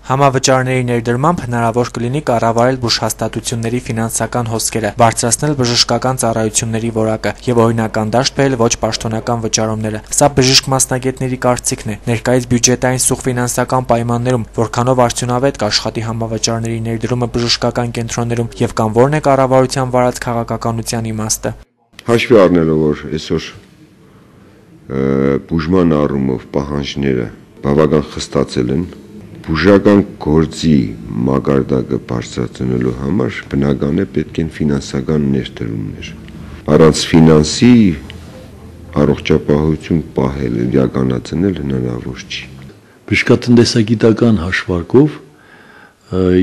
Համավճարների ներդրմամբ հնարավոր կլինի կառավարել բուժհաստատությունների ֆինանսական հոսքերը, բարձրացնել բժշկական ծառայությունների որակը և օրինական դաշտ բերել ոչ պաշտոնական վճարումները։ Սա բժիշկ մասնագետների կարծիքն է։ Ներկայիս բյուջետային սուղ ֆինանսական պայմաններում որքանով արդյունավետ կաշխատի համավճարների ներդրումը բժշկական կենտրոններում և կամ որն է կառավարության վարած քաղաքականության իմաստը։ Հաշվի առնելով, որ այսօր բուժման առումով պահանջները բավական խստացել են, բուժական գործի մակարդակը բարձրացնելու համար բնական է պետք են ֆինանսական ներդրումներ։ Առանց ֆինանսի առողջապահություն պահել, իրականացնել հնարավոր չի։ Բժշկատնտեսագիտական հաշվարկով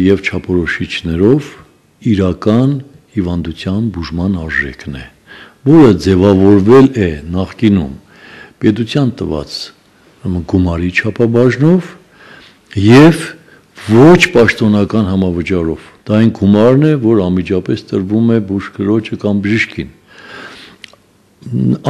եւ չափորոշիչներով իրական հիվանդության բուժման արժեքն է, որը ձևավորվել է նախկինում պետության տված գումարի չափաբաժնով և ոչ պաշտոնական համավճարով։ Դա այն գումարն է, որ անմիջապես տրվում է բուժքրոջը կամ բժիշկին։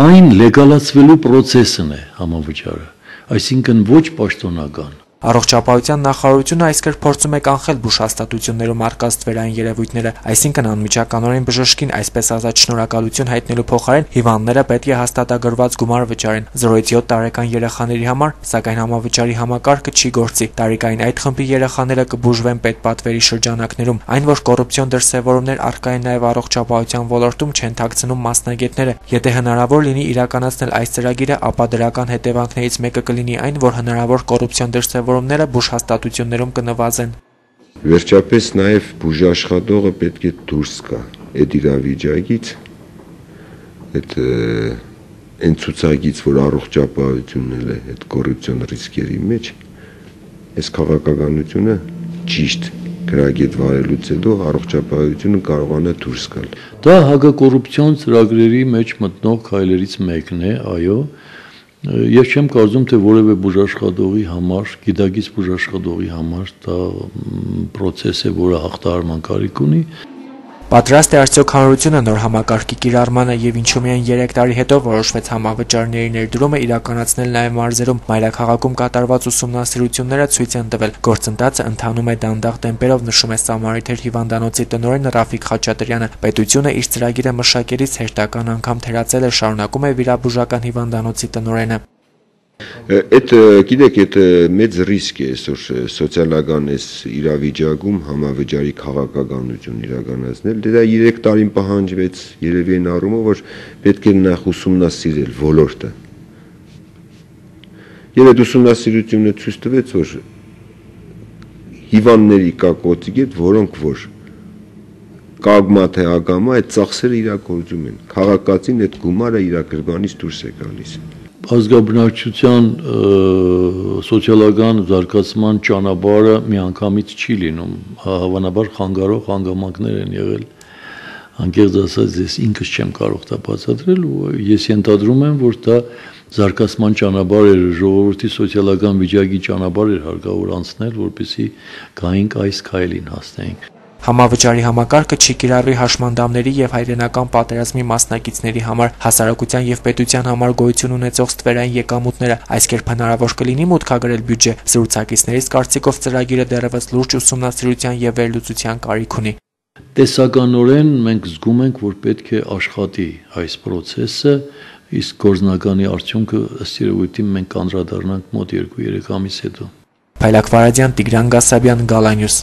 Այն լեգալացվելու պրոցեսն է համավճարը, այսինքն ոչ պաշտոնական։ Առողջապահության նախարարությունը այս կերպ փորձում է կանխել բուժհաստատություններում առկա ստվերային երևույթները, այսինքն անմիջականորեն բժշկին այսպես ասած շնորհակալություն հայտնելու փոխարեն հիվանդները պետք է հաստատագրված գումար վճարեն 0-ից 7 տարեկան երեխաների համար, սակայն համավճարի համակարգը չի գործի։ Տարիքային այդ խմբի երեխաները կբուժվեն պետպատվերի շրջանակներում, այն որ կոռուպցիոն դրսևորումներ առկա են նաև առողջապահության ոլորտում չեն թաքցնում մասնագետները։ Եթե հնարավոր լինի իրականացնել այս ծրագիրը, ապա դրական հետևանքներից մեկը կլինի այն, որ հնարավոր կոռուպցիոն դրսևորումները բուժհաստատություններում կնվազեն։ Վերջապես նաև բուժաշխատողը պետք է դուրս գա այդ իրավիճակից, այն ցուցակից, որ առողջապահությունն է այդ կոռուպցիոն ռիսկերի մեջ, այս քաղաքականությունը ճիշտ գրագետ վարելուց հետո առողջապահությունը կարողանա դուրս գալ։ Դա հակակոռուպցիոն ծրագրերի մեջ մտնող քայլերից մեկն է, այո, Ես չեմ կարծում, թե որևէ բուժաշխատողի համար, գիտակից բուժաշխատողի համար դա պրոցես է, որը հաղթահարման կարիք ունի։ Պատրաստ է արդյոք հանրությունը նոր համակարգի կիրառմանը և ինչու միայն 3 տարի հետո որոշվեց համավճարների ներդրումը իրականացնել նաև մարզերում։ Մայրաքաղաքում կատարված ուսումնասիրությունները ցույց են տվել, գործընթացը ընթանում է դանդաղ տեմպերով, նշում է Սամարիթեր հիվանդանոցի տնօրեն Ռաֆիկ Խաչատրյանը։ Պետությունը իր ծրագիրը մշակելիս հերթական անգամ թերացել է, շարունակում է վիրաբուժական հիվանդանոցի տնօրենը։ Գիտեք, այդ մեծ ռիսկ է այսօր սոցիալական այս իրավիճակում համավճարի քաղաքականություն իրականացնել։ Դա 3 տարին պահանջվեց երևի այն առումով, որ պետք է նախ ուսումնասիրել ոլորտը։ Եվ այդ ուսումնասիրությունը ցույց տվեց, որ հիվանդների կա կոծիկետ, որոնք որ կագմա թե ագամա այդ ծախսերը իրագործում են։ Քաղաքացին այդ գումարը իր գրպանից դուրս է գալիս։ Ազգաբնակչության սոցիալական զարգացման ճանապարհը միանգամից չի լինում, հավանաբար խանգարող հանգամանքներ են եղել։ Անկեղծ ասած, ես ինքս չեմ կարող դա բացատրել ու ես ենթադրում եմ, որ դա զարգացման ճանապարհ էր, ժողովրդի սոցիալական վիճակի ճանապարհ էր հարկավոր անցնել, որպեսզի գայինք այս քայլին հասնեինք։ Համավճարի համակարգը չի կիրառվի հաշմանդամների և հայրենական պատերազմի մասնակիցների համար, հասարակության և պետության համար գոյություն ունեցող ստվերային եկամուտները, այս կերպ հնարավոր կլինի մուտքագրել բյուջե։ Զրուցակիցներից կարծիքով ծրագիրը դեռևս լուրջ ուսումնասիրության և վերլուծության կարիք ունի։ Տեսականորեն մենք զգում ենք, որ պետք է աշխատի այս պրոցեսը, իսկ գործնականի արդյունքը ըստ երևույթին մենք կանդրադառնանք մոտ 2-3 ամիս հետո։ Փայլակ Վարադյան, Տիգրան Գասաբյան, Գալանյուս։